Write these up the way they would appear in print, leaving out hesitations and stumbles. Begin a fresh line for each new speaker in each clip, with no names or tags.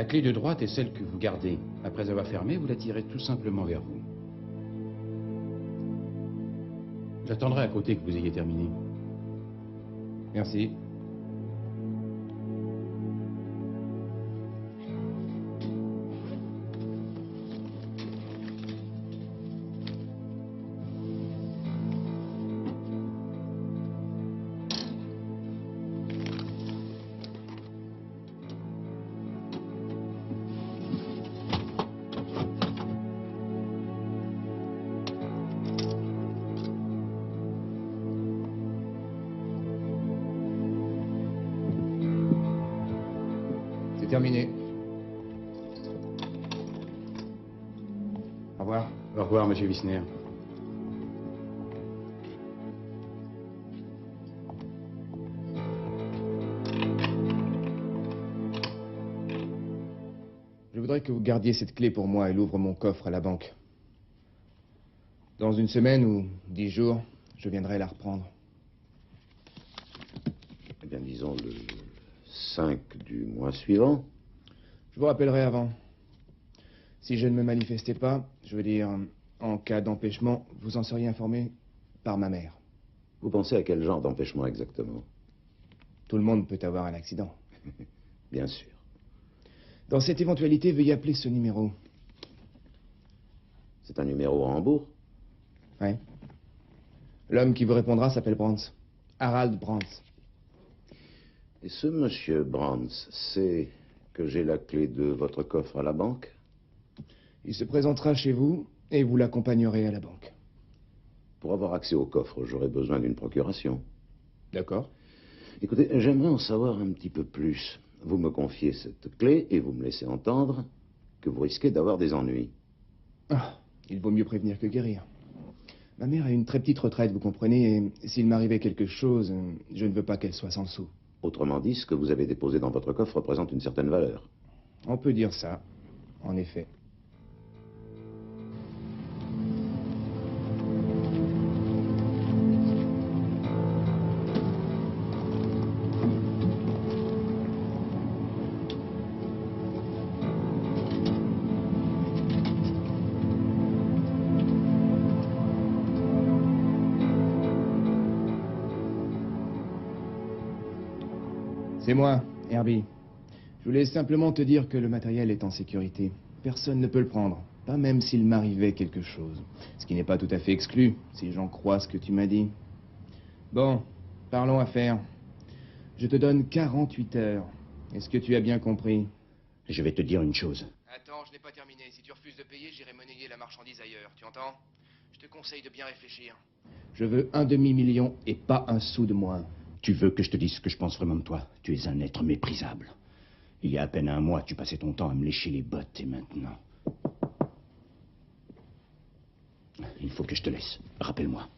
La clé de droite est celle que vous gardez. Après avoir fermé, vous la tirez tout simplement vers vous. J'attendrai à côté que vous ayez terminé. Merci. Terminé. Au revoir. Au revoir, monsieur Wissner. Je voudrais que vous gardiez cette clé pour moi. Elle ouvre mon coffre à la banque. Dans une semaine ou 10 jours, je viendrai la reprendre.
Eh bien, disons le 5 du mois suivant.
Je vous rappellerai avant. Si je ne me manifestais pas, je veux dire, en cas d'empêchement, vous en seriez informé par ma mère.
Vous pensez à quel genre d'empêchement exactement?
Tout le monde peut avoir un accident.
Bien sûr.
Dans cette éventualité, veuillez appeler ce numéro.
C'est un numéro à Hambourg?
Oui. L'homme qui vous répondra s'appelle Brands. Harald Brands.
Et ce monsieur Brands sait que j'ai la clé de votre coffre à la banque?
Il se présentera chez vous et vous l'accompagnerez à la banque.
Pour avoir accès au coffre, j'aurai besoin d'une procuration.
D'accord.
Écoutez, j'aimerais en savoir un petit peu plus. Vous me confiez cette clé et vous me laissez entendre que vous risquez d'avoir des ennuis.
Ah, il vaut mieux prévenir que guérir. Ma mère a une très petite retraite, vous comprenez, et s'il m'arrivait quelque chose, je ne veux pas qu'elle soit sans sou.
Autrement dit, ce que vous avez déposé dans votre coffre représente une certaine valeur.
On peut dire ça, en effet. C'est moi, Herbie. Je voulais simplement te dire que le matériel est en sécurité. Personne ne peut le prendre, pas même s'il m'arrivait quelque chose. Ce qui n'est pas tout à fait exclu, si j'en crois ce que tu m'as dit. Bon, parlons affaires. Je te donne 48 heures. Est-ce que tu as bien compris?
Je vais te dire une chose.
Attends, je n'ai pas terminé. Si tu refuses de payer, j'irai monnayer la marchandise ailleurs. Tu entends? Je te conseille de bien réfléchir. Je veux un demi-million et pas un sou de moins.
Tu veux que je te dise ce que je pense vraiment de toi? Tu es un être méprisable. Il y a à peine un mois, tu passais ton temps à me lécher les bottes, et maintenant... Il faut que je te laisse. Rappelle-moi.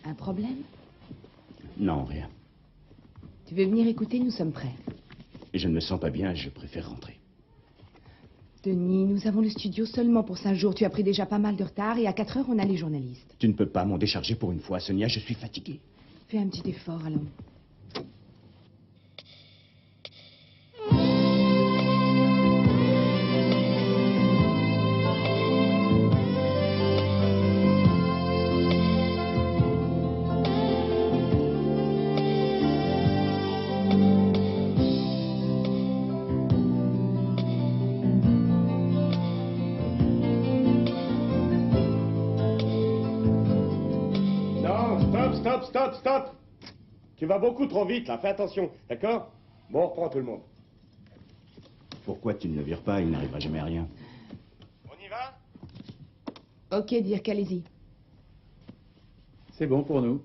Un problème?
Non, rien.
Tu veux venir écouter? Nous sommes prêts.
Je ne me sens pas bien, je préfère rentrer.
Denis, nous avons le studio seulement pour 5 jours. Tu as pris déjà pas mal de retard et à 4 heures, on a les journalistes.
Tu ne peux pas m'en décharger pour une fois, Sonia, je suis fatigué.
Fais un petit effort, allons.
Stop! Tu vas beaucoup trop vite, là. Fais attention, d'accord? Bon, on reprend tout le monde.
Pourquoi tu ne le vires pas? Il n'arrivera jamais à rien.
On y va?
Ok, Dirk, allez-y.
C'est bon pour nous.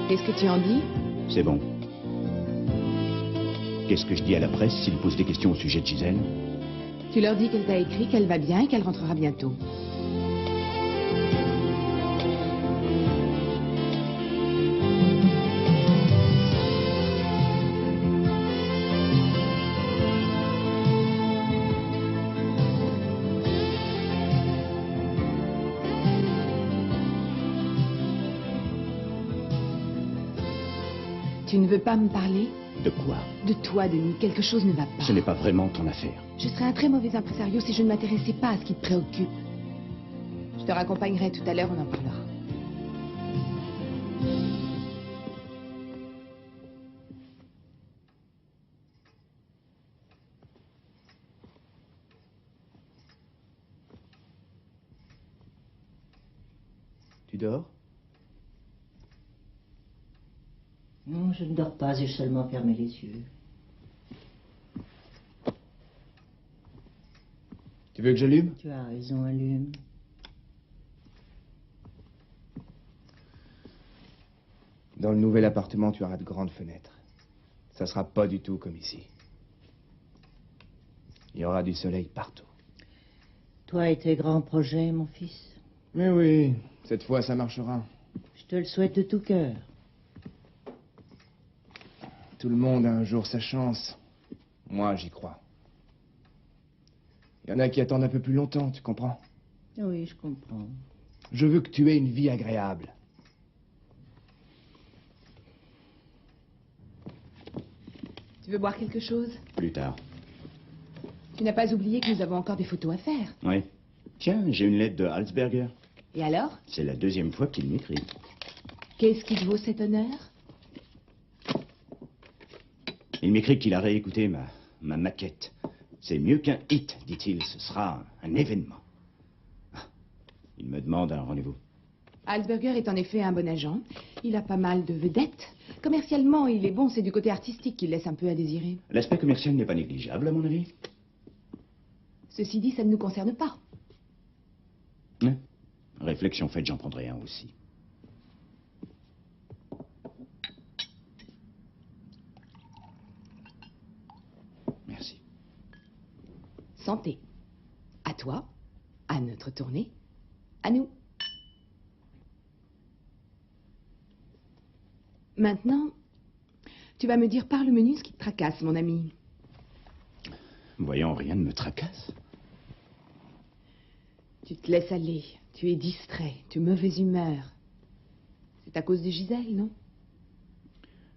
Qu'est-ce que tu en dis?
C'est bon. Qu'est-ce que je dis à la presse s'ils posent des questions au sujet de Gisèle?
Tu leur dis qu'elle t'a écrit, qu'elle va bien et qu'elle rentrera bientôt. Tu ne veux pas me parler?
De quoi?
De toi, Denis. Quelque chose ne va pas.
Ce n'est pas vraiment ton affaire.
Je serais un très mauvais impresario si je ne m'intéressais pas à ce qui te préoccupe. Je te raccompagnerai tout à l'heure, on en parlera.
Tu dors?
Non, je ne dors pas, j'ai seulement fermé les yeux.
Tu veux que j'allume?
Tu as raison, allume.
Dans le nouvel appartement, tu auras de grandes fenêtres. Ça sera pas du tout comme ici. Il y aura du soleil partout.
Toi et tes grands projets, mon fils.
Mais oui, cette fois, ça marchera.
Je te le souhaite de tout cœur.
Tout le monde a un jour sa chance. Moi, j'y crois. Il y en a qui attendent un peu plus longtemps, tu comprends?
Oui, je comprends.
Je veux que tu aies une vie agréable.
Tu veux boire quelque chose?
Plus tard.
Tu n'as pas oublié que nous avons encore des photos à faire.
Oui. Tiens, j'ai une lettre de Halsberger.
Et alors?
C'est la deuxième fois qu'il m'écrit.
Qu'est-ce qui te vaut cet honneur?
Il m'écrit qu'il a réécouté ma maquette. C'est mieux qu'un hit, dit-il. Ce sera un événement. Il me demande un rendez-vous.
Halsberger est en effet un bon agent. Il a pas mal de vedettes. Commercialement, il est bon, c'est du côté artistique qu'il laisse un peu à désirer.
L'aspect commercial n'est pas négligeable, à mon avis.
Ceci dit, ça ne nous concerne pas.
Ouais. Réflexion faite, j'en prendrai un aussi. Merci.
Santé. À toi, à notre tournée, à nous. Maintenant, tu vas me dire par le menu ce qui te tracasse, mon ami.
Voyons, rien ne me tracasse.
Tu te laisses aller, tu es distrait, tu es mauvaise humeur. C'est à cause de Gisèle, non?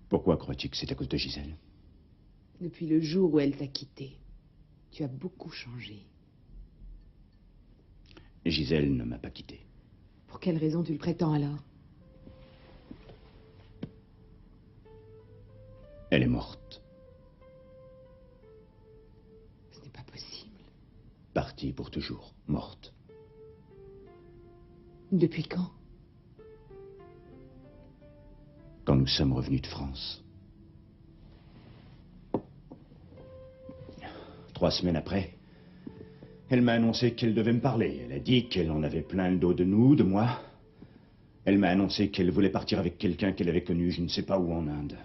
Pourquoi crois-tu que c'est à cause de Gisèle?
Depuis le jour où elle t'a quitté, tu as beaucoup changé.
Gisèle ne m'a pas quitté.
Pour quelle raison tu le prétends alors?
Elle est morte.
Ce n'est pas possible.
Partie pour toujours. Morte.
Depuis quand?
Quand nous sommes revenus de France. 3 semaines après, elle m'a annoncé qu'elle devait me parler. Elle a dit qu'elle en avait plein le dos de nous, de moi. Elle m'a annoncé qu'elle voulait partir avec quelqu'un qu'elle avait connu je ne sais pas où en Inde.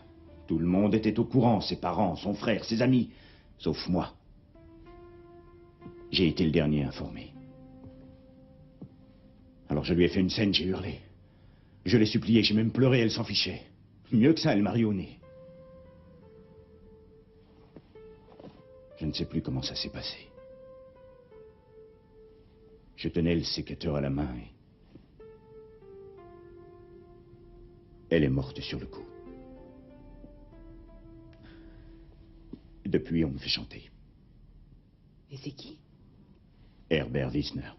Tout le monde était au courant, ses parents, son frère, ses amis, sauf moi. J'ai été le dernier informé. Alors je lui ai fait une scène, j'ai hurlé. Je l'ai supplié, j'ai même pleuré, elle s'en fichait. Mieux que ça, elle m'a ri au nez. Je ne sais plus comment ça s'est passé. Je tenais le sécateur à la main et... elle est morte sur le coup. Depuis, on me fait chanter.
Et c'est qui?
Herbert Wissner.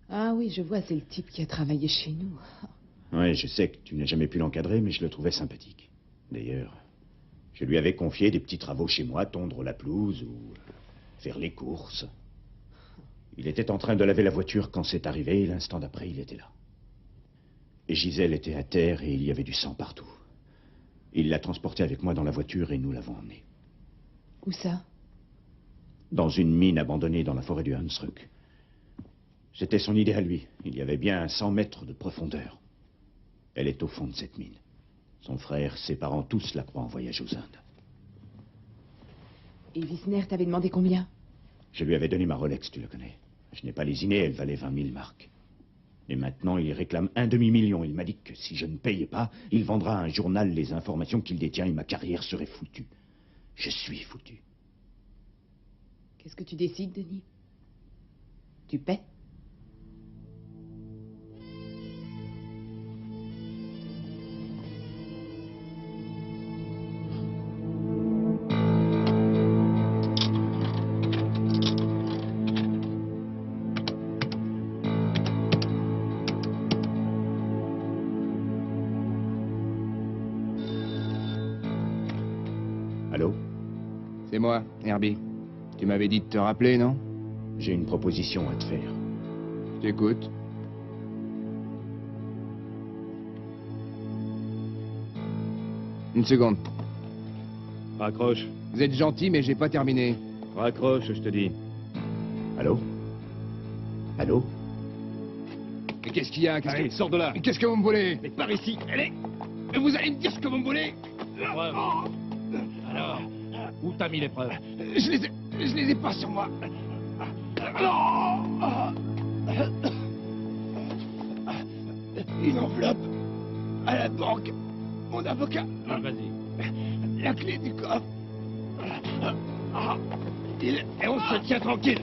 Ah oui, je vois, c'est le type qui a travaillé chez nous.
Oui, je sais que tu n'as jamais pu l'encadrer, mais je le trouvais sympathique. D'ailleurs, je lui avais confié des petits travaux chez moi, tondre la pelouse ou faire les courses. Il était en train de laver la voiture quand c'est arrivé, et l'instant d'après, il était là. Et Gisèle était à terre et il y avait du sang partout. Il l'a transportée avec moi dans la voiture et nous l'avons emmenée.
Où ça?
Dans une mine abandonnée dans la forêt du Hansrück. C'était son idée à lui. Il y avait bien 100 mètres de profondeur. Elle est au fond de cette mine. Son frère, ses parents, tous la croient en voyage aux Indes.
Et Wisner t'avait demandé combien?
Je lui avais donné ma Rolex, tu le connais. Je n'ai pas lésiné, elle valait 20 000 marks. Et maintenant, il réclame un demi-million. Il m'a dit que si je ne payais pas, il vendra à un journal les informations qu'il détient et ma carrière serait foutue. Je suis foutu.
Qu'est-ce que tu décides, Denis? Tu paies?
Allô?
C'est moi, Herbie. Tu m'avais dit de te rappeler, non?
J'ai une proposition à te faire.
Je t'écoute. Une seconde.
Raccroche.
Vous êtes gentil, mais j'ai pas terminé.
Raccroche, je te dis.
Allô? Allô?
Mais qu'est-ce qu'il y a?
Allez, sors de là.
Qu'est-ce que vous me voulez?
Mais par ici, allez.
Vous allez me dire ce que vous me voulez?
Alors, où t'as mis les preuves?
Je les ai pas sur moi. Une enveloppe à la banque. Mon avocat.
Vas-y.
La clé du coffre. Et on se tient tranquille.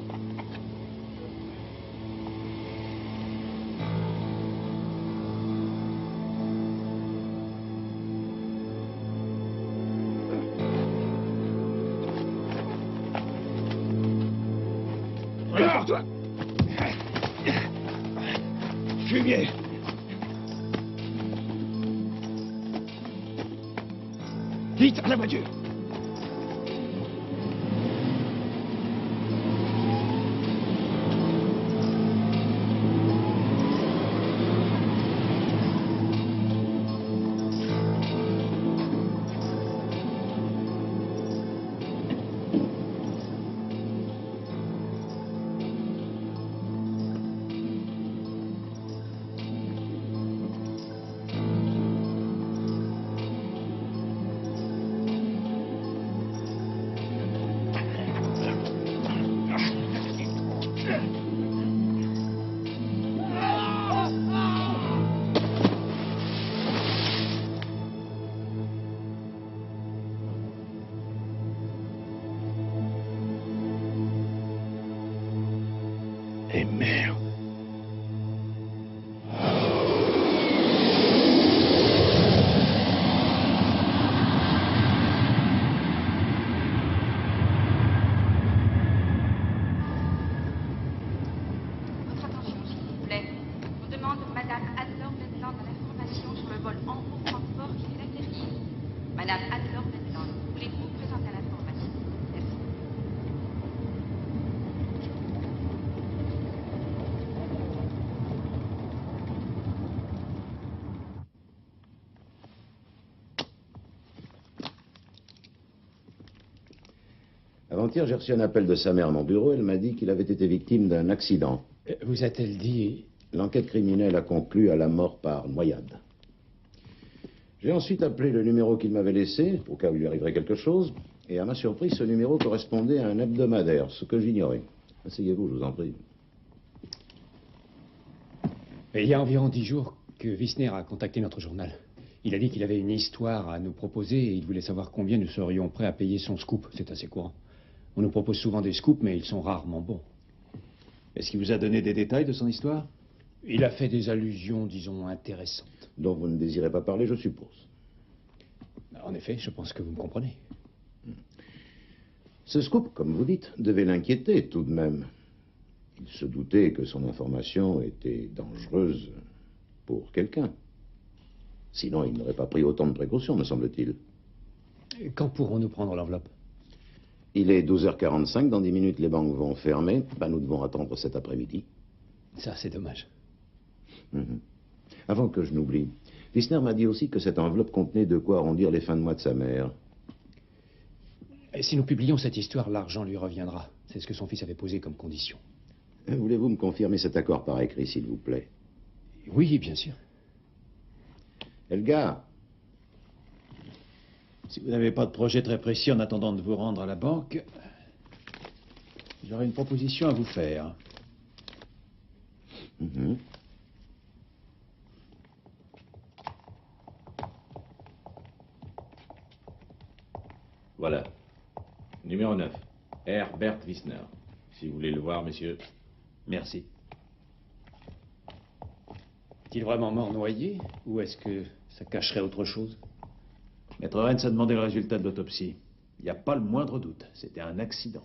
Prépare-toi. Fumier. Vite, à la voiture. Et merde.
Votre attention, s'il vous plaît. On demande Madame Anne-Laure Maitland à l'information sur le vol Hambourg Transport qui vient d'atterrir. Madame Anne-Laure Maitland, voulez-vous vous présenter à l'information? Merci.
Avant-hier, j'ai reçu un appel de sa mère à mon bureau. Elle m'a dit qu'il avait été victime d'un accident.
Vous a-t-elle dit...
L'enquête criminelle a conclu à la mort par noyade. J'ai ensuite appelé le numéro qu'il m'avait laissé, au cas où il lui arriverait quelque chose, et à ma surprise, ce numéro correspondait à un hebdomadaire, ce que j'ignorais. Asseyez-vous, je vous en prie.
Il y a environ 10 jours que Wisner a contacté notre journal. Il a dit qu'il avait une histoire à nous proposer et il voulait savoir combien nous serions prêts à payer son scoop. C'est assez courant. On nous propose souvent des scoops, mais ils sont rarement bons.
Est-ce qu'il vous a donné des détails de son histoire?
Il a fait des allusions, disons, intéressantes.
Dont vous ne désirez pas parler, je suppose.
En effet, je pense que vous me comprenez.
Ce scoop, comme vous dites, devait l'inquiéter tout de même. Il se doutait que son information était dangereuse pour quelqu'un. Sinon, il n'aurait pas pris autant de précautions, me semble-t-il.
Quand pourrons-nous prendre l'enveloppe?
Il est 12h45, dans 10 minutes les banques vont fermer. Nous devons attendre cet après-midi.
Ça, c'est dommage.
Avant que je n'oublie, Wisner m'a dit aussi que cette enveloppe contenait de quoi arrondir les fins de mois de sa mère.
Et si nous publions cette histoire, l'argent lui reviendra. C'est ce que son fils avait posé comme condition.
Voulez-vous me confirmer cet accord par écrit, s'il vous plaît?
Oui, bien sûr.
Elga,
Si vous n'avez pas de projet très précis en attendant de vous rendre à la banque, j'aurais une proposition à vous faire.
Mhm.
Voilà. Numéro 9. Herbert Wissner. Si vous voulez le voir, messieurs.
Merci.
Est-il vraiment mort noyé ou est-ce que ça cacherait autre chose?
Maître Rennes a demandé le résultat de l'autopsie. Il n'y a pas le moindre doute. C'était un accident.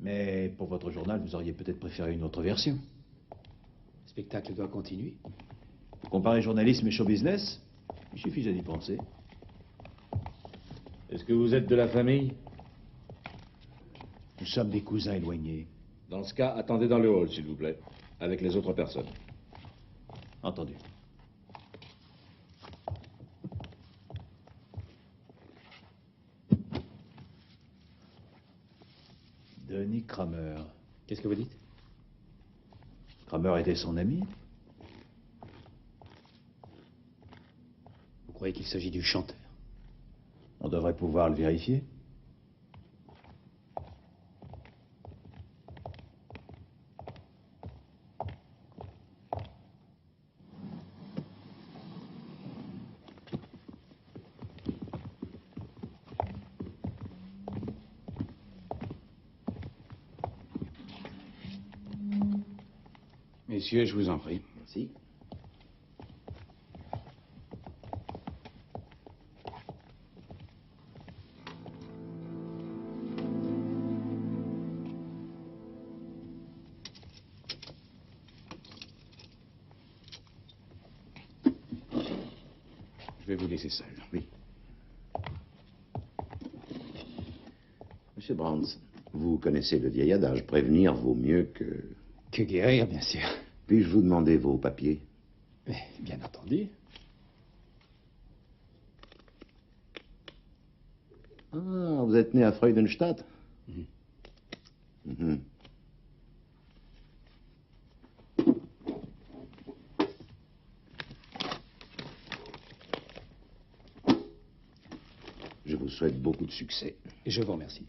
Mais pour votre journal, vous auriez peut-être préféré une autre version.
Le spectacle doit continuer.
Vous comparez journalisme et show business? Il suffit d'y penser.
Est-ce que vous êtes de la famille?
Nous sommes des cousins éloignés.
Dans ce cas, attendez dans le hall, s'il vous plaît, avec les autres personnes.
Entendu. Denis Kramer.
Qu'est-ce que vous dites?
Kramer était son ami?
Vous croyez qu'il s'agit du chanteur?
On devrait pouvoir le vérifier.
Messieurs, je vous en prie.
Merci.
Je vais vous laisser seul.
Oui. Monsieur Brands, vous connaissez le vieil adage, prévenir vaut mieux que...
Que guérir, bien sûr.
Puis-je vous demander vos papiers?
Mais bien entendu.
Ah, vous êtes né à Freudenstadt? Mhm. Je vous souhaite beaucoup de succès.
Je vous remercie.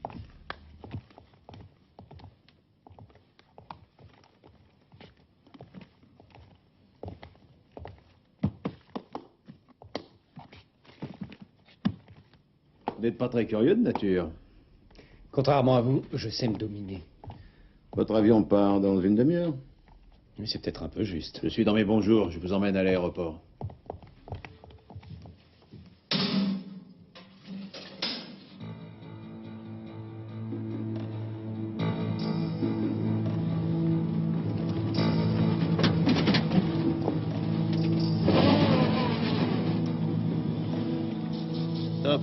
Vous n'êtes pas très curieux de nature.
Contrairement à vous, je sais me dominer.
Votre avion part dans une demi-heure?
Mais c'est peut-être un peu juste.
Je suis dans mes bons jours. Je vous emmène à l'aéroport. Stop.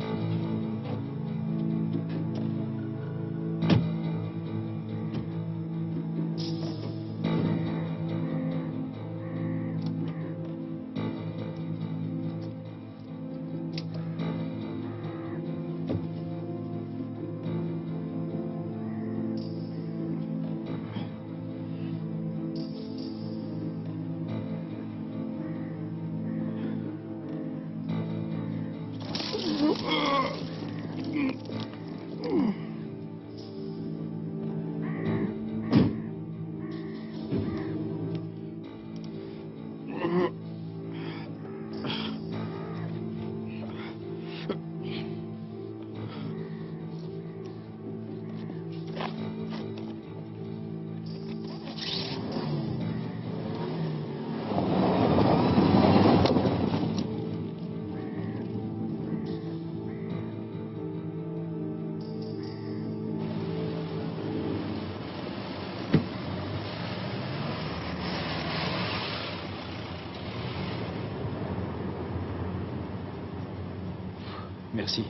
Merci.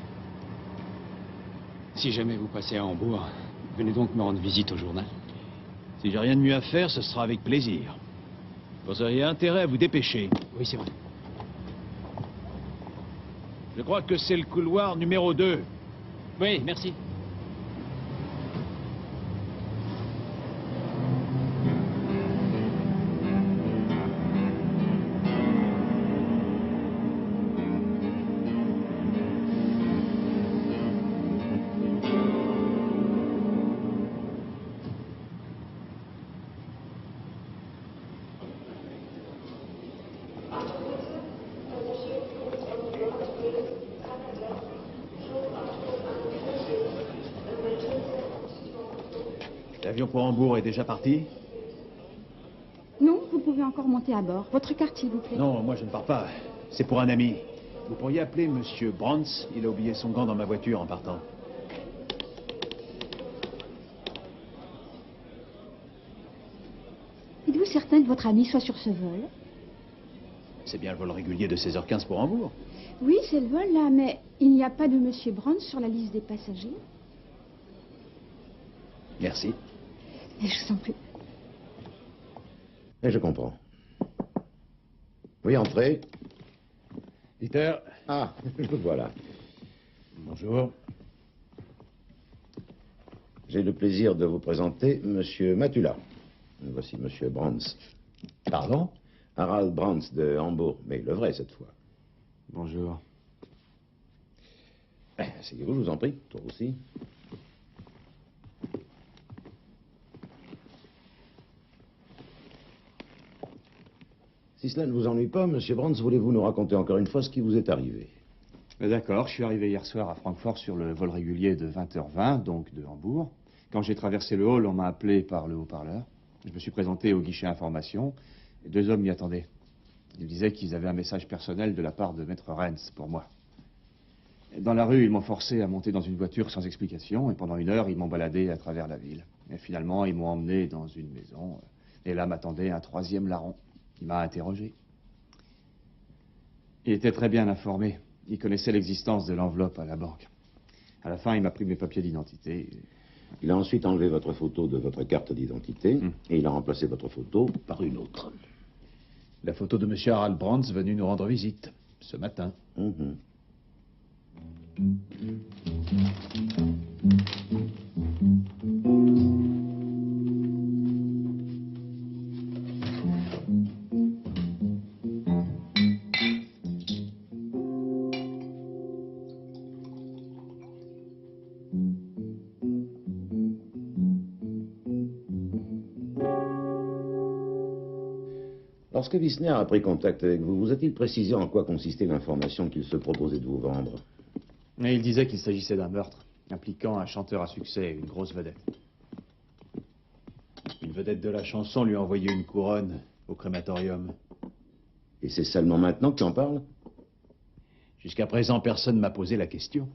Si jamais vous passez à Hambourg, venez donc me rendre visite au journal.
Si j'ai rien de mieux à faire, ce sera avec plaisir. Vous auriez intérêt à vous dépêcher.
Oui, c'est vrai.
Je crois que c'est le couloir numéro 2.
Oui, merci.
L'avion pour Hambourg est déjà parti?
Non, vous pouvez encore monter à bord. Votre carte, s'il vous plaît.
Non, moi je ne pars pas. C'est pour un ami. Vous pourriez appeler Monsieur Brands. Il a oublié son gant dans ma voiture en partant.
Êtes-vous certain que votre ami soit sur ce vol?
C'est bien le vol régulier de 16h15 pour Hambourg.
Oui, c'est le vol, là, mais il n'y a pas de Monsieur Brands sur la liste des passagers.
Merci.
Et je vous en prie.
Et je comprends. Oui, entrez.
Peter.
Ah, voilà.
Bonjour.
J'ai le plaisir de vous présenter Monsieur Matula. Voici Monsieur Brands.
Pardon?
Harald Brands de Hambourg, mais le vrai cette fois.
Bonjour.
Asseyez-vous, je vous en prie, toi aussi. Si cela ne vous ennuie pas, Monsieur Brands, voulez-vous nous raconter encore une fois ce qui vous est arrivé?
D'accord, je suis arrivé hier soir à Francfort sur le vol régulier de 20h20, donc de Hambourg. Quand j'ai traversé le hall, on m'a appelé par le haut-parleur. Je me suis présenté au guichet information et 2 hommes m'y attendaient. Ils disaient qu'ils avaient un message personnel de la part de Maître Renz pour moi. Dans la rue, ils m'ont forcé à monter dans une voiture sans explication et pendant 1 heure, ils m'ont baladé à travers la ville. Et finalement, ils m'ont emmené dans une maison et là m'attendait un 3e larron. Il m'a interrogé. Il était très bien informé. Il connaissait l'existence de l'enveloppe à la banque. À la fin, il m'a pris mes papiers d'identité.
Il a ensuite enlevé votre photo de votre carte d'identité et il a remplacé votre photo par une autre.
La photo de Monsieur Harald Brands venu nous rendre visite ce matin.
Lorsque Wissner a pris contact avec vous, vous a-t-il précisé en quoi consistait l'information qu'il se proposait de vous vendre?
Et il disait qu'il s'agissait d'un meurtre, impliquant un chanteur à succès et une grosse vedette.
Une vedette de la chanson lui a envoyé une couronne au crématorium.
Et c'est seulement maintenant que tu en parles?
Jusqu'à présent, personne ne m'a posé la question.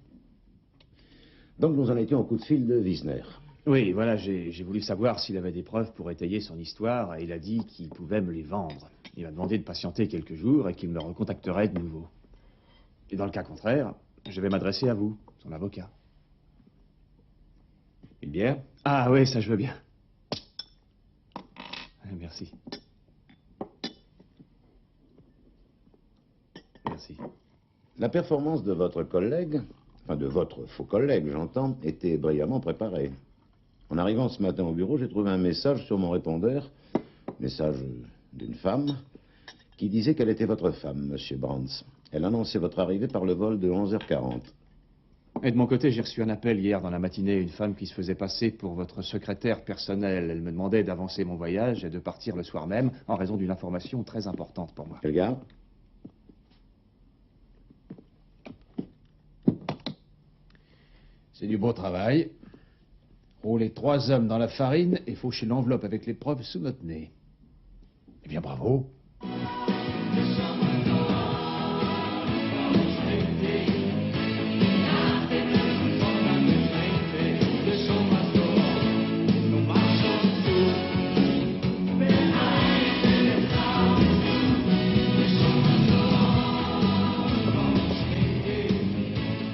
Donc nous en étions au coup de fil de Wissner.
Oui, voilà, j'ai voulu savoir s'il avait des preuves pour étayer son histoire et il a dit qu'il pouvait me les vendre. Il m'a demandé de patienter quelques jours et qu'il me recontacterait de nouveau. Et dans le cas contraire, je vais m'adresser à vous, son avocat.
Une bière?
Ah oui, ça je veux bien. Merci. Merci.
La performance de votre collègue, enfin de votre faux collègue, j'entends, était brillamment préparée. En arrivant ce matin au bureau, j'ai trouvé un message sur mon répondeur, message d'une femme, qui disait qu'elle était votre femme, Monsieur Brands. Elle annonçait votre arrivée par le vol de 11h40.
Et de mon côté, j'ai reçu un appel hier dans la matinée, une femme qui se faisait passer pour votre secrétaire personnel. Elle me demandait d'avancer mon voyage et de partir le soir même en raison d'une information très importante pour moi.
Quel gars?
C'est du beau travail. Rouler 3 hommes dans la farine et faucher l'enveloppe avec les preuves sous notre nez. Eh bien, bravo.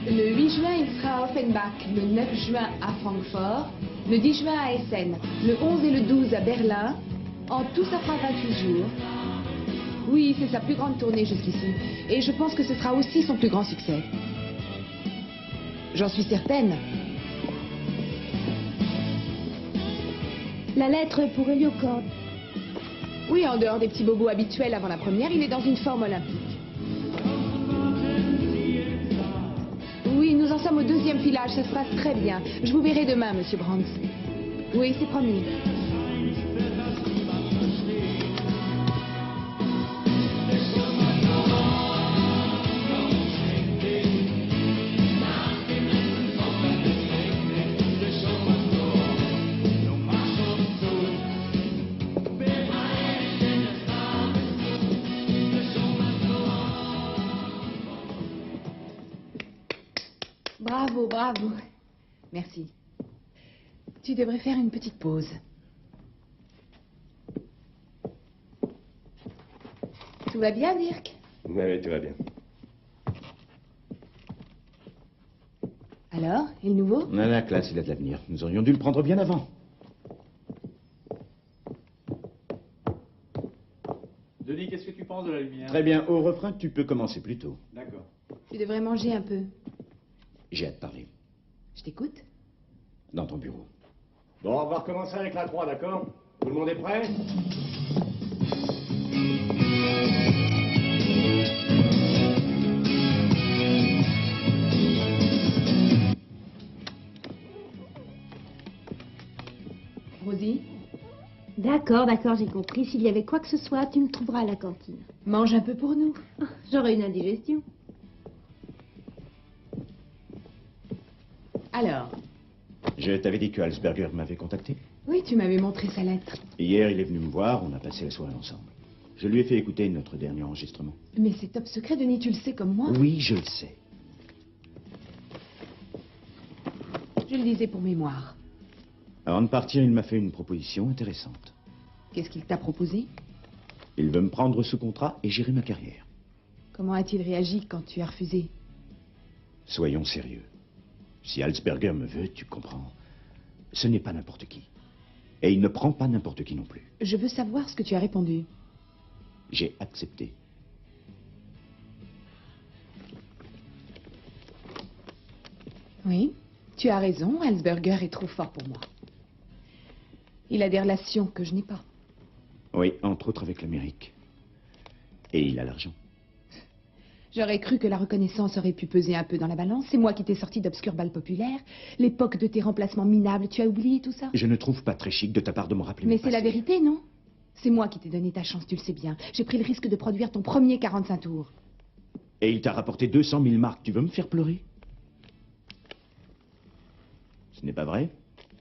Le 8 juin, il sera à Offenbach, le 9 juin à Francfort, le 10 juin à Essen, le 11 et le 12 à Berlin. En tout, ça fera 28 jours. Oui, c'est sa plus grande tournée jusqu'ici. Et je pense que ce sera aussi son plus grand succès. J'en suis certaine.
La lettre est pour Héliocord.
Oui, en dehors des petits bobos habituels avant la première, il est dans une forme olympique. Oui, nous en sommes au 2e filage, ça se passe très bien. Je vous verrai demain, Monsieur Brands. Oui, c'est promis. Bravo. Merci. Tu devrais faire une petite pause. Tout va bien, Dirk?
Oui, tout va bien.
Alors, et le nouveau?
La classe, il a de l'avenir. Nous aurions dû le prendre bien avant.
Denis, qu'est-ce que tu penses de la lumière?
Très bien. Au refrain, tu peux commencer plus tôt.
D'accord.
Tu devrais manger un peu.
J'ai hâte de parler.
Je t'écoute.
Dans ton bureau.
Bon, on va recommencer avec la 3, d'accord? Tout le monde est prêt?
Rosie,
D'accord, j'ai compris. S'il y avait quoi que ce soit, tu me trouveras à la cantine.
mange un peu pour nous.
J'aurai une indigestion.
Alors,
Je t'avais dit que Halsberger m'avait contacté.
oui, tu m'avais montré sa lettre.
Hier, il est venu me voir, on a passé la soirée ensemble. Je lui ai fait écouter notre dernier enregistrement.
Mais c'est top secret, Denis, tu le sais comme moi.
Oui, je le sais.
Je le disais pour mémoire.
Avant de partir, il m'a fait une proposition intéressante.
Qu'est-ce qu'il t'a proposé?
Il veut me prendre sous contrat et gérer ma carrière.
Comment a-t-il réagi quand tu as refusé?
Soyons sérieux. Si Halsberger me veut, tu comprends, ce n'est pas n'importe qui. Et il ne prend pas n'importe qui non plus.
Je veux savoir ce que tu as répondu.
J'ai accepté.
Oui, tu as raison, Halsberger est trop fort pour moi. Il a des relations que je n'ai pas.
Oui, entre autres avec l'Amérique. Et il a l'argent.
J'aurais cru que la reconnaissance aurait pu peser un peu dans la balance. C'est moi qui t'ai sorti d'obscurs balles populaires. L'époque de tes remplacements minables, tu as oublié tout ça?
Je ne trouve pas très chic de ta part de me rappeler
Mais
mon
c'est la
passé.
vérité, non? C'est moi qui t'ai donné ta chance, tu le sais bien. J'ai pris le risque de produire ton premier 45 tours.
Et il t'a rapporté 200 000 marks. Tu veux me faire pleurer? Ce n'est pas vrai?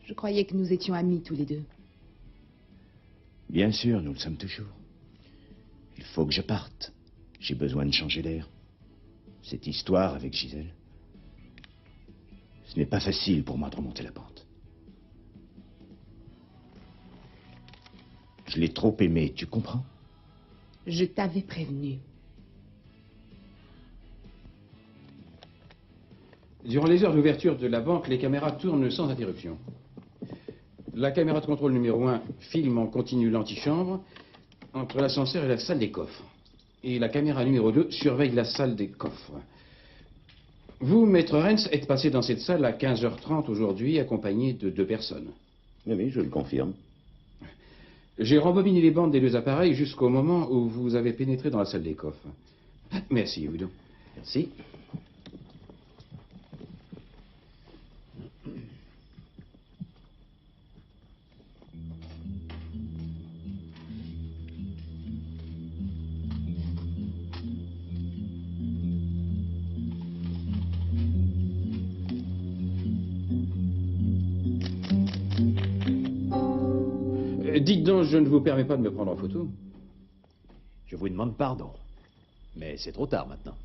Je croyais que nous étions amis tous les deux.
Bien sûr, nous le sommes toujours. Il faut que je parte. J'ai besoin de changer d'air. Cette histoire avec Gisèle, ce n'est pas facile pour moi de remonter la pente. Je l'ai trop aimée, tu comprends?
Je t'avais prévenu.
Durant les heures d'ouverture de la banque, les caméras tournent sans interruption. La caméra de contrôle numéro 1 filme en continu l'antichambre entre l'ascenseur et la salle des coffres. Et la caméra numéro 2 surveille la salle des coffres. Vous, Maître Renz, êtes passé dans cette salle à 15h30 aujourd'hui, accompagné de 2 personnes.
Oui, je le confirme.
J'ai rembobiné les bandes des 2 appareils jusqu'au moment où vous avez pénétré dans la salle des coffres. Merci, Udo.
Merci.
Dites donc, je ne vous permets pas de me prendre en photo.
Je vous demande pardon. Mais c'est trop tard maintenant.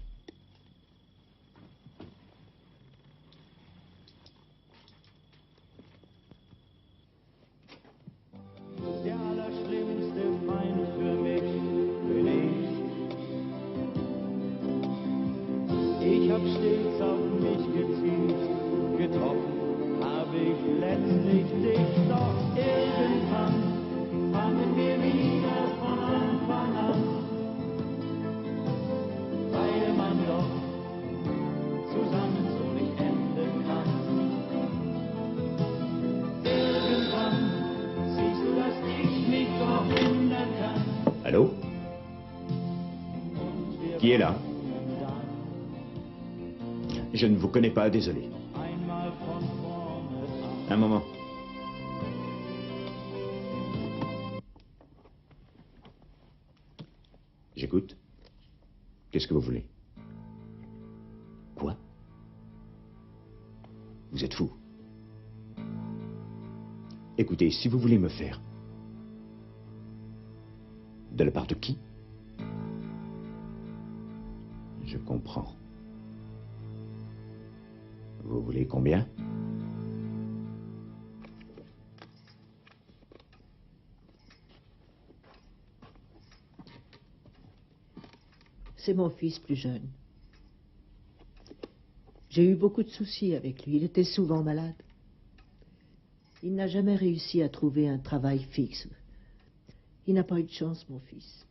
Der allerschlimmste Feind für mich bin ich. Ich hab stets auf mich gezielt, getroffen hab ich letztlich dich, doch irgendwann fangen wir wieder von Anfang an, weil man doch zusammen so nicht enden kann. Irgendwann siehst du, dass ich mich doch ändern kann.
Allô? Qui est là? Je ne vous connais pas, désolé.
Einmal von vorne an.
Un moment. J'écoute. Qu'est-ce que vous voulez? Quoi? Vous êtes fou. Écoutez, si vous voulez me faire... De la part de qui? Je comprends. Vous Vous voulez combien?
C'est mon fils plus jeune. J'ai eu beaucoup de soucis avec lui. Il était souvent malade. Il n'a jamais réussi à trouver un travail fixe. Il n'a pas eu de chance, mon fils.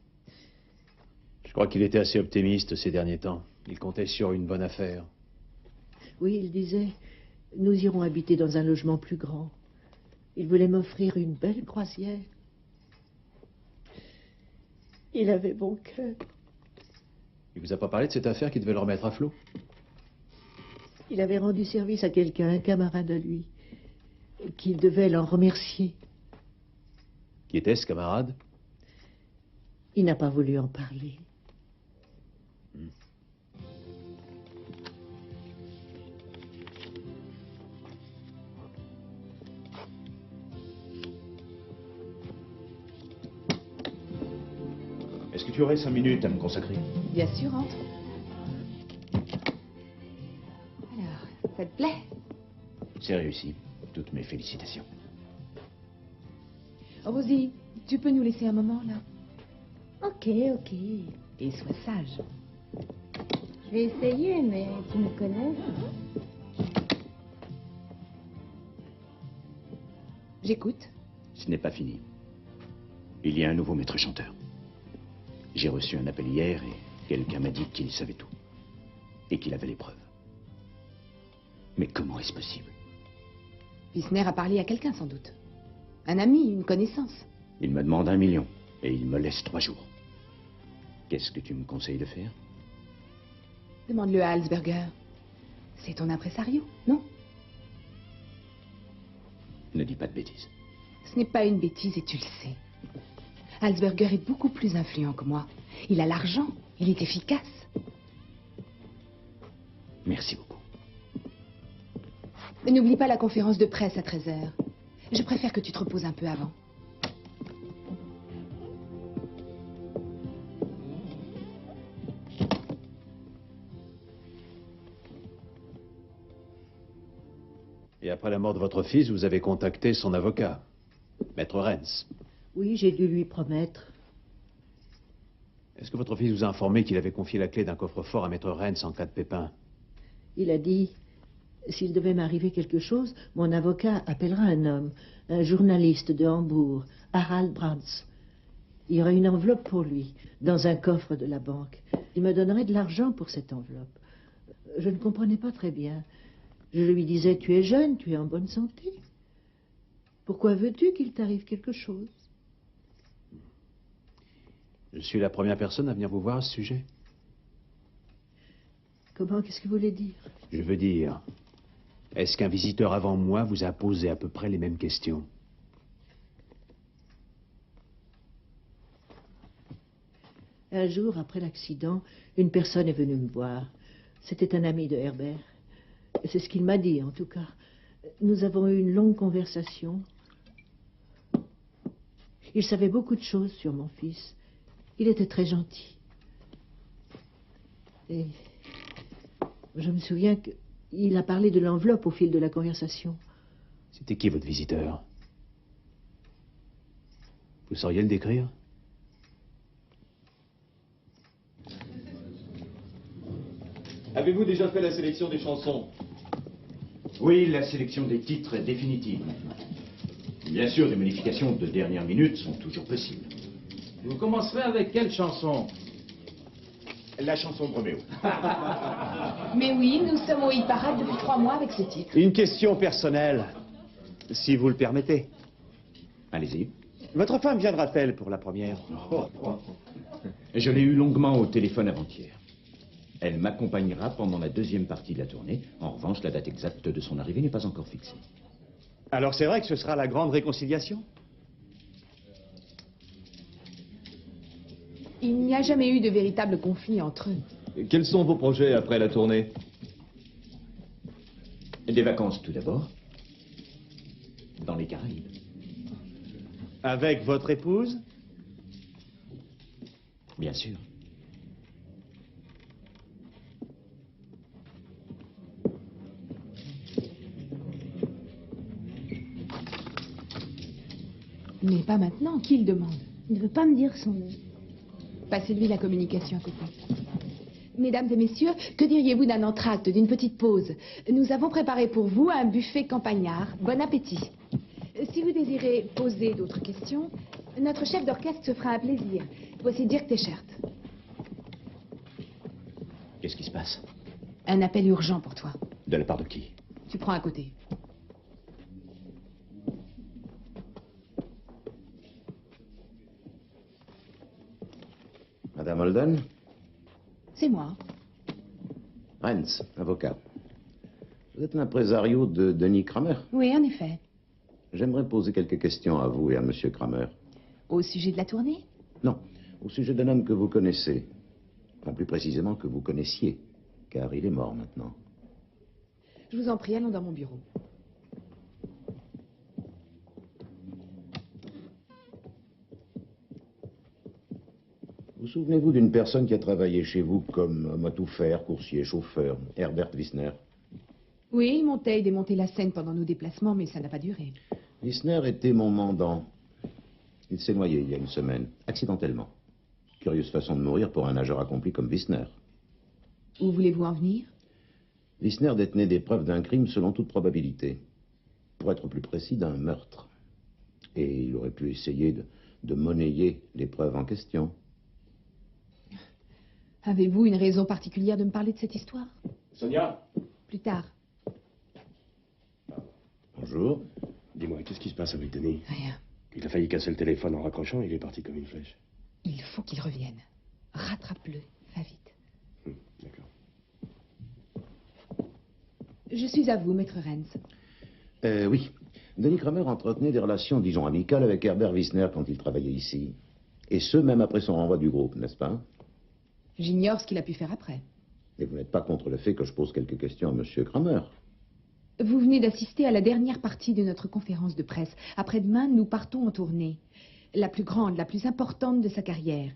Je crois qu'il était assez optimiste ces derniers temps. Il comptait sur une bonne affaire.
Oui, il disait, nous irons habiter dans un logement plus grand. Il voulait m'offrir une belle croisière. Il avait bon cœur.
Il vous a pas parlé de cette affaire qui devait le remettre à flot?
Il avait rendu service à quelqu'un, un camarade à lui, qui devait l'en remercier.
Qui était ce camarade?
Il n'a pas voulu en parler.
Est-ce que tu aurais 5 minutes à me consacrer?
Bien sûr, entre. Alors, ça te plaît?
C'est réussi. Toutes mes félicitations.
Rosie, tu peux nous laisser un moment, là?
Ok, ok.
Et sois sage.
Je vais essayer, mais tu me connais.
J'écoute.
Ce n'est pas fini. Il y a un nouveau maître chanteur. J'ai reçu un appel hier et quelqu'un m'a dit qu'il savait tout. Et qu'il avait les preuves. Mais comment est-ce possible?
Wissner a parlé à quelqu'un, sans doute. Un ami, une connaissance.
Il me demande 1 million et il me laisse 3 jours. Qu'est-ce que tu me conseilles de faire?
Demande-le à Halsberger. C'est ton impresario, non?
Ne dis pas de bêtises.
Ce n'est pas une bêtise et tu le sais. Halsberger est beaucoup plus influent que moi. Il a l'argent, il est efficace.
Merci beaucoup.
Mais n'oublie pas la conférence de presse à 13h. Je préfère que tu te reposes un peu avant.
Et après la mort de votre fils, vous avez contacté son avocat, Maître Renz.
Oui, j'ai dû lui promettre.
Est-ce que votre fils vous a informé qu'il avait confié la clé d'un coffre-fort à Maître Renz en cas de pépin?
Il a dit, s'il devait m'arriver quelque chose, mon avocat appellera un homme, un journaliste de Hambourg, Harald Brands. Il y aura une enveloppe pour lui, dans un coffre de la banque. Il me donnerait de l'argent pour cette enveloppe. Je ne comprenais pas très bien. Je lui disais, tu es jeune, tu es en bonne santé. Pourquoi veux-tu qu'il t'arrive quelque chose?
Je suis la première personne à venir vous voir à ce sujet.
Comment, qu'est-ce que vous voulez dire?
Je veux dire, est-ce qu'un visiteur avant moi vous a posé à peu près les mêmes questions?
Un jour, après l'accident, une personne est venue me voir. C'était un ami de Herbert. C'est ce qu'il m'a dit, en tout cas. Nous avons eu une longue conversation. Il savait beaucoup de choses sur mon fils. Il était très gentil. Et je me souviens qu'il a parlé de l'enveloppe au fil de la conversation.
C'était qui votre visiteur? Vous sauriez le décrire?
Avez-vous déjà fait la sélection des chansons?
Oui, la sélection des titres est définitive maintenant. Bien sûr, des modifications de dernière minute sont toujours possibles.
Vous commencerez avec quelle chanson?
La chanson de Roméo.
Mais oui, nous sommes au hit-parade depuis 3 mois avec ce titre.
Une question personnelle, si vous le permettez.
Allez-y.
Votre femme viendra-t-elle pour la première?
Je l'ai eu longuement au téléphone avant-hier. Elle m'accompagnera pendant la deuxième partie de la tournée. En revanche, la date exacte de son arrivée n'est pas encore fixée.
Alors c'est vrai que ce sera la grande réconciliation?
Il n'y a jamais eu de véritable conflit entre eux.
Quels sont vos projets après la tournée?
Des vacances tout d'abord. Dans les Caraïbes.
Avec votre épouse?
Bien sûr.
Mais pas maintenant. Qui le demande?
Il ne veut pas me dire son nom.
Passez-lui la communication à côté. Mesdames et messieurs, que diriez-vous d'un entracte, d'une petite pause? Nous avons préparé pour vous un buffet campagnard. Bon appétit. Si vous désirez poser d'autres questions, notre chef d'orchestre se fera un plaisir. Voici Dirk Teichert.
Qu'est-ce qui se passe?
Un appel urgent pour toi.
De la part de qui?
Tu prends à côté.
Madame Holden?
C'est moi.
Renz, avocat. Vous êtes l'impresario de Denis Kramer?
Oui, en effet.
J'aimerais poser quelques questions à vous et à Monsieur Kramer.
Au sujet de la tournée?
Non, au sujet d'un homme que vous connaissez. Enfin, plus précisément que vous connaissiez, car il est mort maintenant.
Je vous en prie, allons dans mon bureau.
Vous souvenez-vous d'une personne qui a travaillé chez vous comme homme à tout faire, coursier, chauffeur, Herbert Wissner?
Oui, il montait et démontait la scène pendant nos déplacements, mais ça n'a pas duré.
Wissner était mon mandant. Il s'est noyé il y a une semaine, accidentellement. Curieuse façon de mourir pour un nageur accompli comme Wissner.
Où voulez-vous en venir?
Wissner détenait des preuves d'un crime selon toute probabilité. Pour être plus précis, d'un meurtre. Et il aurait pu essayer de monnayer les preuves en question.
Avez-vous une raison particulière de me parler de cette histoire?
Sonia?
Plus tard.
Bonjour.
Dis-moi, qu'est-ce qui se passe avec Denis?
Rien.
Il a failli casser le téléphone en raccrochant, il est parti comme une flèche.
Il faut qu'il revienne. Rattrape-le. Va vite.
D'accord.
Je suis à vous, maître Renz.
Oui. Denis Kramer entretenait des relations, disons, amicales avec Herbert Wissner quand il travaillait ici. Et ce, même après son renvoi du groupe, n'est-ce pas?
J'ignore ce qu'il a pu faire après.
Et vous n'êtes pas contre le fait que je pose quelques questions à Monsieur Kramer?
Vous venez d'assister à la dernière partie de notre conférence de presse. Après-demain, nous partons en tournée. La plus grande, la plus importante de sa carrière.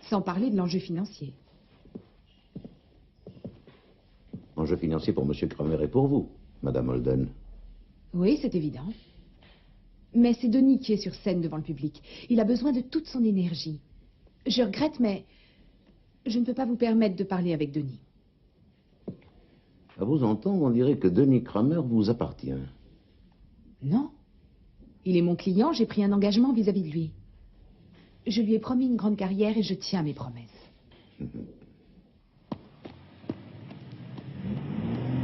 Sans parler de l'enjeu financier.
Enjeu financier pour Monsieur Kramer et pour vous, Madame Holden.
Oui, c'est évident. Mais c'est Denis qui est sur scène devant le public. Il a besoin de toute son énergie. Je regrette, mais je ne peux pas vous permettre de parler avec Denis.
À vous entendre, on dirait que Denis Kramer vous appartient.
Non. Il est mon client, j'ai pris un engagement vis-à-vis de lui. Je lui ai promis une grande carrière et je tiens mes promesses.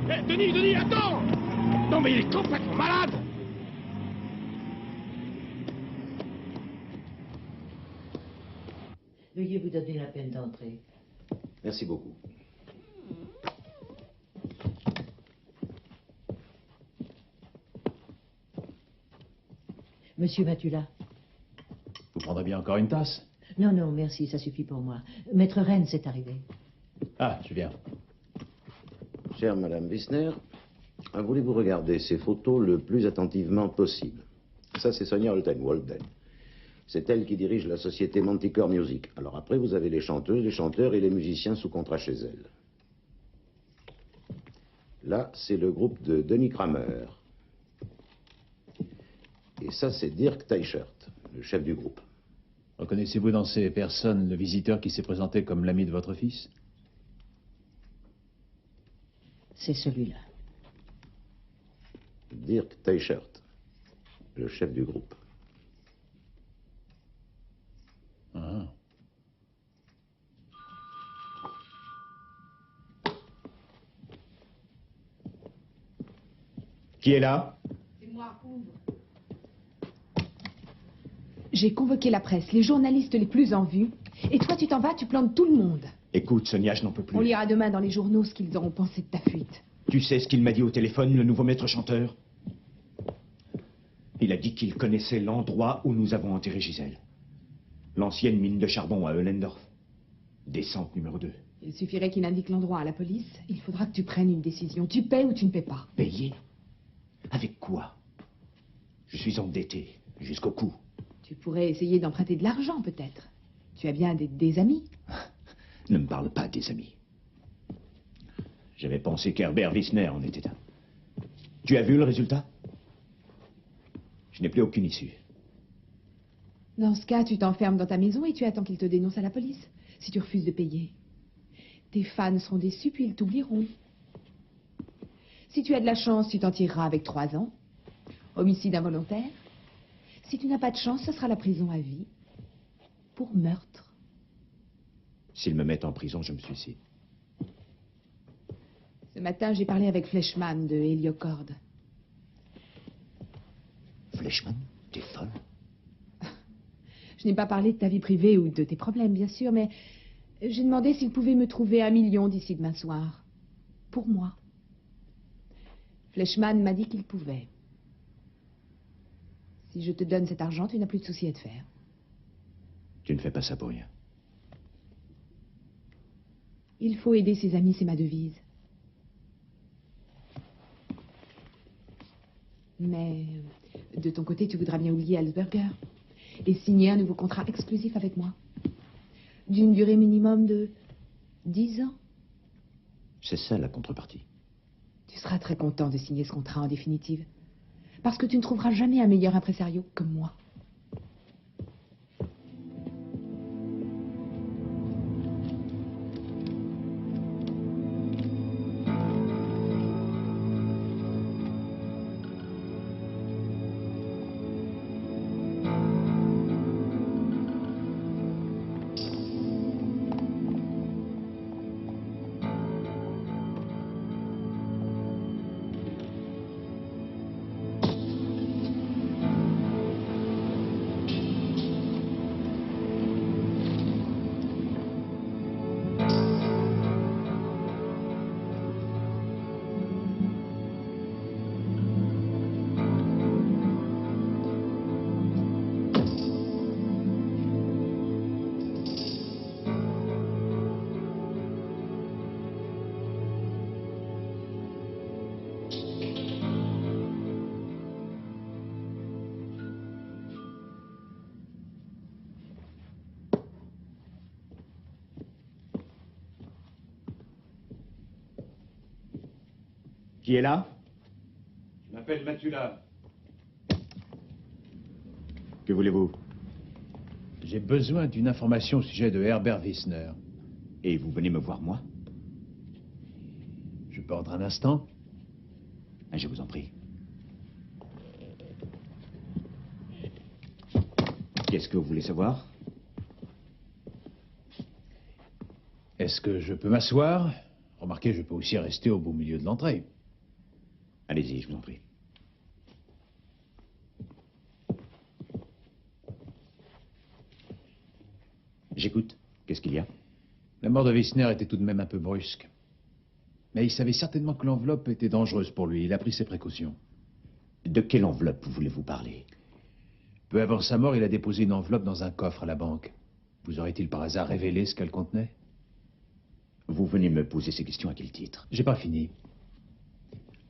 Hé, Denis, attends! Non, mais il est complètement malade!
Veuillez vous donner la peine d'entrer.
Merci beaucoup.
Monsieur Matula.
Vous prendrez bien encore une tasse?
Non, non, merci, ça suffit pour moi. Maître Rennes est arrivé.
Ah, je viens.
Chère Madame Wissner, voulez-vous regarder ces photos le plus attentivement possible? Ça, c'est Sonia Holden. C'est elle qui dirige la société Manticore Music. Alors après, vous avez les chanteuses, les chanteurs et les musiciens sous contrat chez elle. Là, c'est le groupe de Denis Kramer. Et ça, c'est Dirk Teichert, le chef du groupe.
Reconnaissez-vous dans ces personnes le visiteur qui s'est présenté comme l'ami de votre fils?
C'est celui-là.
Dirk Teichert, le chef du groupe.
Ah.
Qui est là?
C'est moi, ouvre. J'ai convoqué la presse, les journalistes les plus en vue. Et toi, tu t'en vas, tu plantes tout le monde.
Écoute, Sonia, je n'en peux plus.
On lira demain dans les journaux ce qu'ils auront pensé de ta fuite.
Tu sais ce qu'il m'a dit au téléphone, le nouveau maître chanteur? Il a dit qu'il connaissait l'endroit où nous avons enterré Gisèle. L'ancienne mine de charbon à Eulendorf. Descente numéro 2.
Il suffirait qu'il indique l'endroit à la police. Il faudra que tu prennes une décision. Tu paies ou tu ne paies pas.
Payer? Avec quoi? Je suis endetté jusqu'au cou.
Tu pourrais essayer d'emprunter de l'argent, peut-être. Tu as bien des amis.
Ne me parle pas des amis. J'avais pensé qu'Herbert Wissner en était un. Tu as vu le résultat? Je n'ai plus aucune issue.
Dans ce cas, tu t'enfermes dans ta maison et tu attends qu'ils te dénoncent à la police, si tu refuses de payer. Tes fans seront déçus, puis ils t'oublieront. Si tu as de la chance, tu t'en tireras avec 3 ans. Homicide involontaire. Si tu n'as pas de chance, ce sera la prison à vie. Pour meurtre.
S'ils me mettent en prison, je me suicide.
Ce matin, j'ai parlé avec Fleischmann de Héliocord.
Fleischmann? T'es folle?
Je n'ai pas parlé de ta vie privée ou de tes problèmes, bien sûr, mais j'ai demandé s'il pouvait me trouver 1 million d'ici demain soir. Pour moi. Fleischmann m'a dit qu'il pouvait. Si je te donne cet argent, tu n'as plus de soucis à te faire.
Tu ne fais pas ça pour rien.
Il faut aider ses amis, c'est ma devise. Mais de ton côté, tu voudras bien oublier Alsberger et signer un nouveau contrat exclusif avec moi. D'une durée minimum de 10 ans.
C'est ça la contrepartie.
Tu seras très content de signer ce contrat en définitive. Parce que tu ne trouveras jamais un meilleur impresario que moi.
Qui est là?
Je m'appelle Matula.
Que voulez-vous?
J'ai besoin d'une information au sujet de Herbert Wissner.
Et vous venez me voir, moi?
Je peux entrer un instant?
Je vous en prie. Qu'est-ce que vous voulez savoir?
Est-ce que je peux m'asseoir? Remarquez, je peux aussi rester au beau milieu de l'entrée.
Allez-y, je vous en prie. J'écoute. Qu'est-ce qu'il y a?
La mort de Wissner était tout de même un peu brusque. Mais il savait certainement que l'enveloppe était dangereuse pour lui. Il a pris ses précautions.
De quelle enveloppe voulez-vous parler?
Peu avant sa mort, il a déposé une enveloppe dans un coffre à la banque. Vous aurait-il par hasard révélé ce qu'elle contenait?
Vous venez me poser ces questions à quel titre?
J'ai pas fini.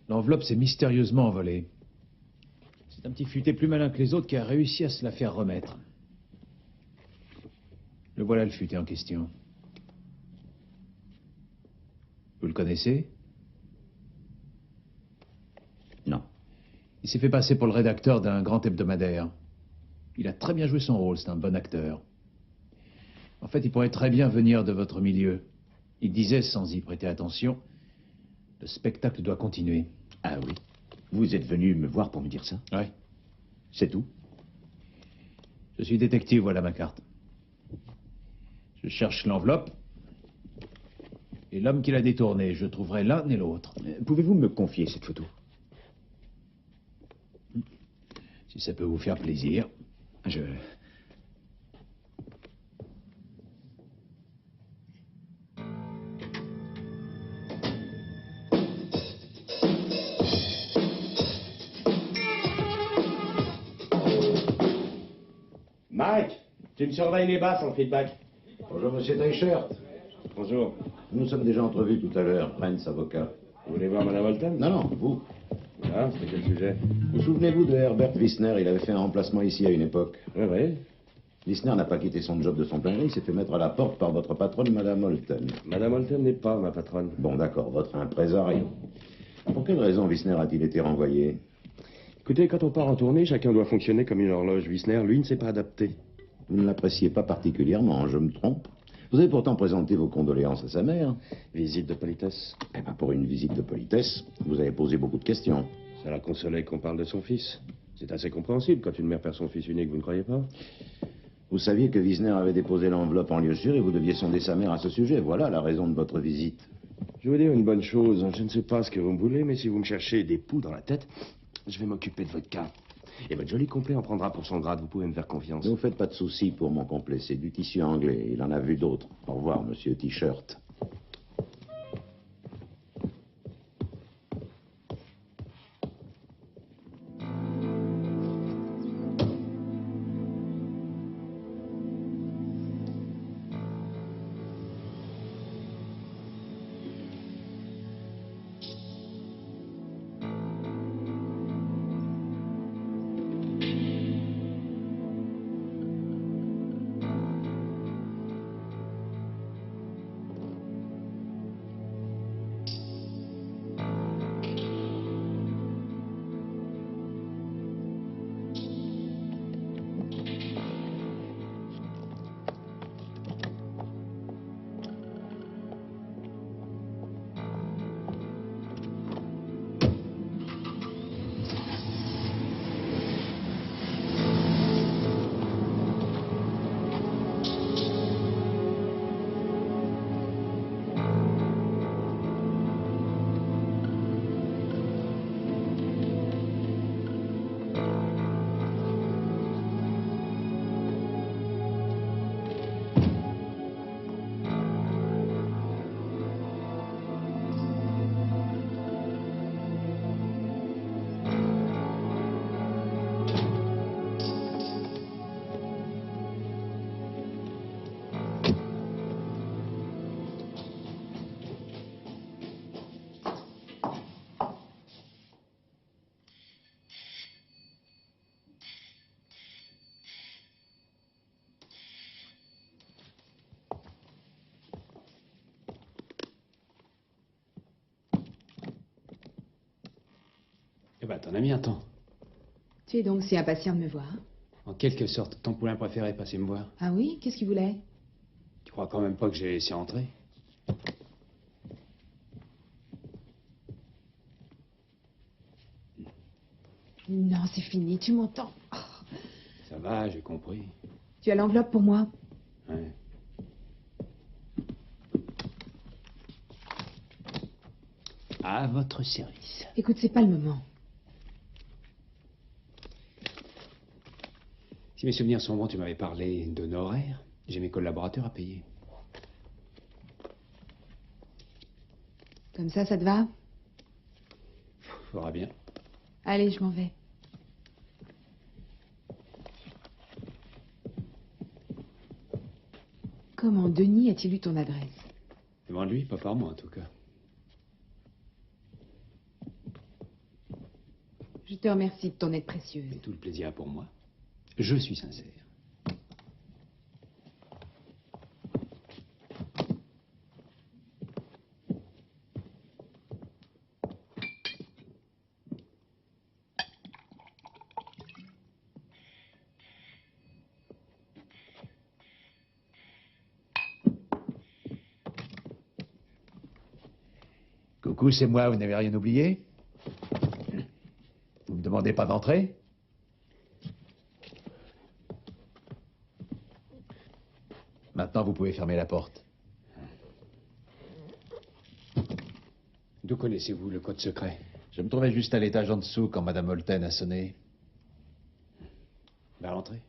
L'enveloppe s'est mystérieusement envolée. C'est un petit futé plus malin que les autres qui a réussi à se la faire remettre. Le voilà le futé en question. Vous le connaissez?
Non.
Il s'est fait passer pour le rédacteur d'un grand hebdomadaire. Il a très bien joué son rôle, c'est un bon acteur. En fait, il pourrait très bien venir de votre milieu. Il disait, sans y prêter attention, le spectacle doit continuer.
Ah oui? Vous êtes venu me voir pour me dire ça?
Oui.
C'est tout?
Je suis détective, voilà ma carte. Je cherche l'enveloppe. Et l'homme qui l'a détournée, je trouverai l'un et l'autre.
Pouvez-vous me confier cette photo?
Si ça peut vous faire plaisir.
Mike, tu me surveilles les basses en feedback.
Bonjour, monsieur Teichert.
Bonjour.
Nous nous sommes déjà entrevus tout à l'heure, Prince, avocat.
Vous voulez voir Madame Holton?
Non, non, vous.
Ah, c'est quel sujet?
Vous souvenez-vous de Herbert Wissner? Il avait fait un remplacement ici à une époque.
Oui, oui.
Wissner n'a pas quitté son job de son plein gré, il s'est fait mettre à la porte par votre patronne, Madame Holton.
Madame Holton n'est pas ma patronne.
Bon, d'accord, votre impresario. Pour quelle raison Wissner a-t-il été renvoyé?
Écoutez, quand on part en tournée, chacun doit fonctionner comme une horloge. Wissner, lui, ne s'est pas adapté.
Vous ne l'appréciez pas particulièrement, je me trompe. Vous avez pourtant présenté vos condoléances à sa mère.
Visite de politesse.
Eh bien, pour une visite de politesse, vous avez posé beaucoup de questions.
Ça la consolait qu'on parle de son fils. C'est assez compréhensible quand une mère perd son fils unique, vous ne croyez pas?
Vous saviez que Wisner avait déposé l'enveloppe en lieu sûr et vous deviez sonder sa mère à ce sujet. Voilà la raison de votre visite.
Je vais vous dire une bonne chose. Je ne sais pas ce que vous me voulez, mais si vous me cherchez des poux dans la tête, je vais m'occuper de votre cas. Et votre joli complet en prendra pour son grade. Vous pouvez me faire confiance.
Ne vous faites pas de soucis pour mon complet. C'est du tissu anglais. Il en a vu d'autres. Au revoir, monsieur T-shirt.
Eh ben, t'en as mis un temps.
Tu es donc si impatient de me voir?
En quelque sorte, ton poulain préféré passait me voir.
Ah oui? Qu'est-ce qu'il voulait?
Tu crois quand même pas que j'ai laissé entrer?
Non, c'est fini, tu m'entends. Oh.
Ça va, j'ai compris.
Tu as l'enveloppe pour moi?
Ouais. À votre service.
Écoute, c'est pas le moment.
Si mes souvenirs sont bons, tu m'avais parlé d'honoraires. J'ai mes collaborateurs à payer.
Comme ça te va?
Faudra bien.
Allez, je m'en vais. Comment Denis a-t-il eu ton adresse?
Demande-lui, pas par moi en tout cas.
Je te remercie de ton aide précieuse.
Et tout le plaisir est pour moi. Je suis sincère.
Coucou, c'est moi, vous n'avez rien oublié? Vous me demandez pas d'entrer? Maintenant, vous pouvez fermer la porte.
D'où connaissez-vous le code secret?
Je me trouvais juste à l'étage en dessous quand Madame Holten a sonné.
Va rentrer.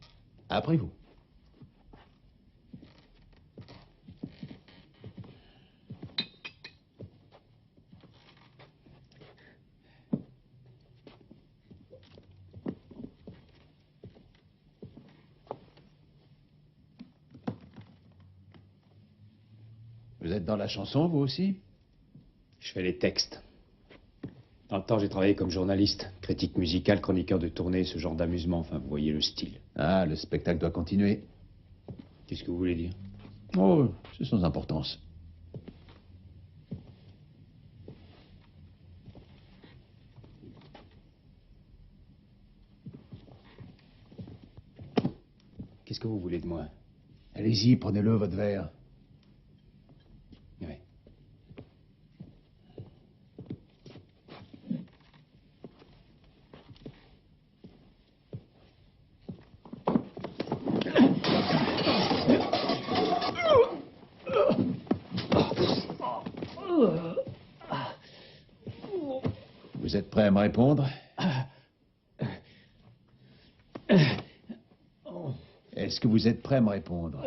Après vous. Vous êtes dans la chanson, vous aussi?
Je fais les textes. Dans le temps, j'ai travaillé comme journaliste, critique musicale, chroniqueur de tournée, ce genre d'amusement. Enfin, vous voyez le style.
Ah, le spectacle doit continuer.
Qu'est-ce que vous voulez dire?
Oh, c'est sans importance.
Qu'est-ce que vous voulez de moi?
Allez-y, prenez-le, votre verre.
Oui.
Vous êtes prêt à me répondre? Est-ce que vous êtes prêt à me répondre?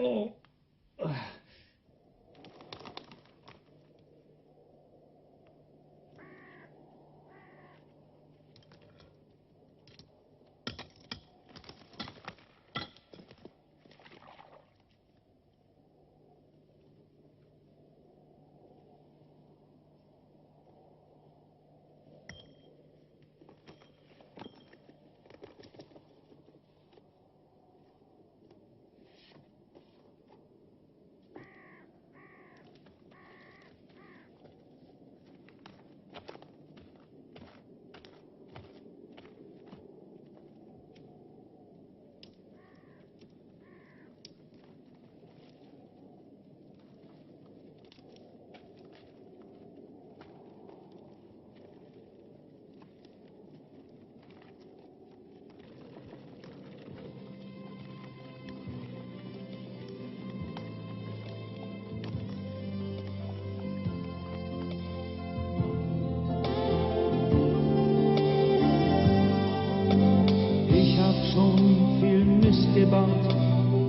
Ich hab schon viel Mist gebaut,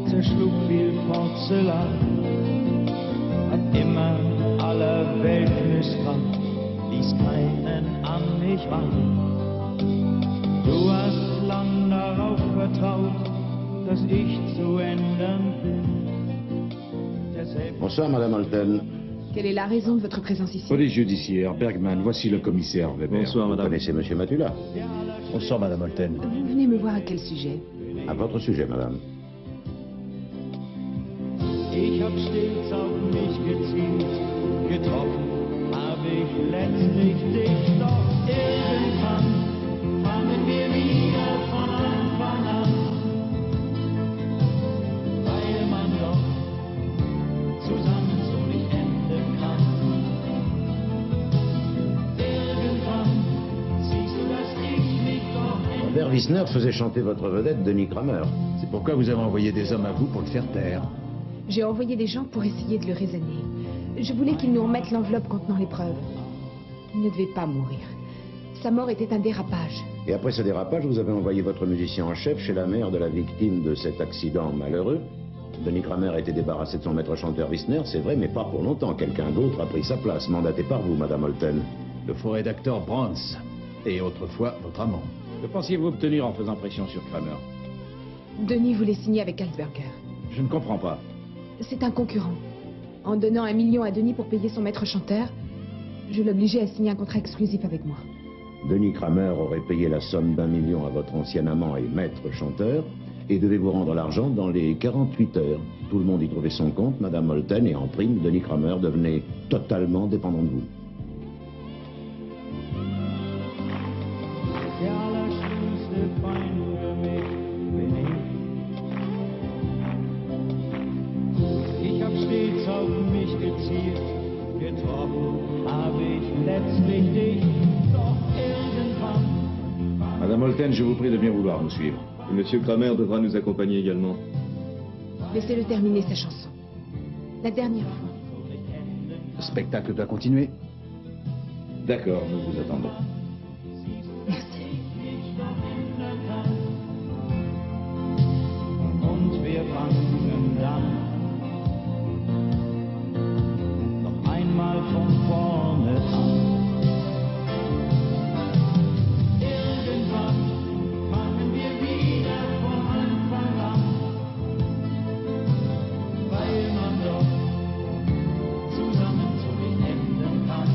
zerschlug viel Porzellan, hab immer aller Welt missbraucht, ließ keinen an mich ran. Du hast lang darauf vertraut, dass ich zu ändern bin. Deshalb
Bonsoir, Madame Holten.
Quelle est la raison de votre présence ici?
Police judiciaire, Bergman, voici le commissaire Weber.
Bonsoir, madame. Vous connaissez Monsieur Matula?
Bonsoir, Madame Holten.
Vous venez me voir à quel sujet?
À votre sujet, madame.
ich hab stets auf mich gezielt, getroffen hab ich letztlich dich, doch irgendwann fangen wir wieder von Anfang an, weil man doch zusammen so nicht enden kann. Irgendwann siehst du, dass ich mich doch
Robert Wissner faisait chanter votre vedette, Denis Kramer.
C'est pourquoi vous avez envoyé des hommes à vous pour le faire taire.
J'ai envoyé des gens pour essayer de le raisonner. Je voulais qu'ils nous remettent l'enveloppe contenant les preuves. Il ne devait pas mourir. Sa mort était un dérapage.
Et après ce dérapage, vous avez envoyé votre musicien en chef chez la mère de la victime de cet accident malheureux. Denis Kramer a été débarrassé de son maître chanteur Wissner, c'est vrai, mais pas pour longtemps. Quelqu'un d'autre a pris sa place, mandaté par vous, Madame Holten.
Le faux rédacteur Brans, et autrefois votre amant.
Que pensiez-vous obtenir en faisant pression sur Kramer?
Denis voulait signer avec Altberger.
Je ne comprends pas.
C'est un concurrent. En donnant 1 million à Denis pour payer son maître chanteur, je l'obligeais à signer un contrat exclusif avec moi.
Denis Kramer aurait payé la somme d'1 million à votre ancien amant et maître chanteur et devait vous rendre l'argent dans les 48 heures. Tout le monde y trouvait son compte, Madame Holten, et en prime, Denis Kramer devenait totalement dépendant de vous.
der allerschlimmste Feind für mich bin ich. Ich hab stets auf mich gezielt, getroffen hab ich letztlich dich, doch irgendwann.
Madame Holten, je vous prie de bien vouloir nous suivre.
Et Monsieur Kramer devra nous accompagner également.
Laissez-le terminer sa chanson. La dernière fois.
Le spectacle doit continuer.
D'accord, nous vous attendons.
Und wir fangen dann noch einmal von vorne an. Irgendwann fangen wir wieder von Anfang an, weil man doch zusammen so nicht enden kann.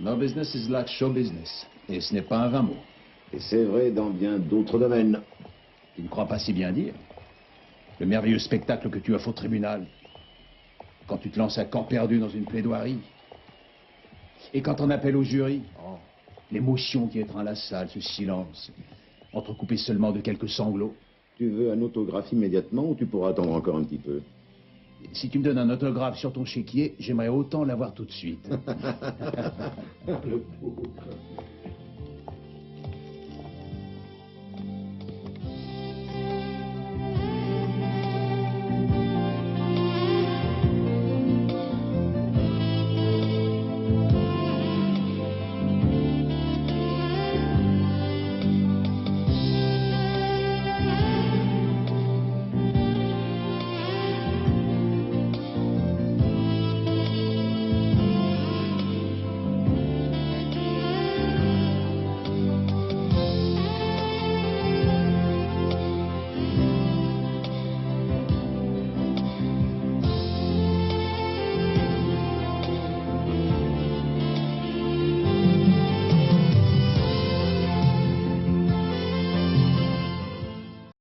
No business is like show business. Et ce n'est pas un vain mot.
Et c'est vrai dans bien d'autres domaines.
Tu ne crois pas si bien dire? Le merveilleux spectacle que tu offres au tribunal. Quand tu te lances à camp perdu dans une plaidoirie. Et quand on appelle au jury. Oh, l'émotion qui étreint la salle, ce silence. Entrecoupé seulement de quelques sanglots.
Tu veux un autographe immédiatement ou tu pourras attendre encore un petit peu?
Si tu me donnes un autographe sur ton chéquier, j'aimerais autant l'avoir tout de suite.
Le pauvre.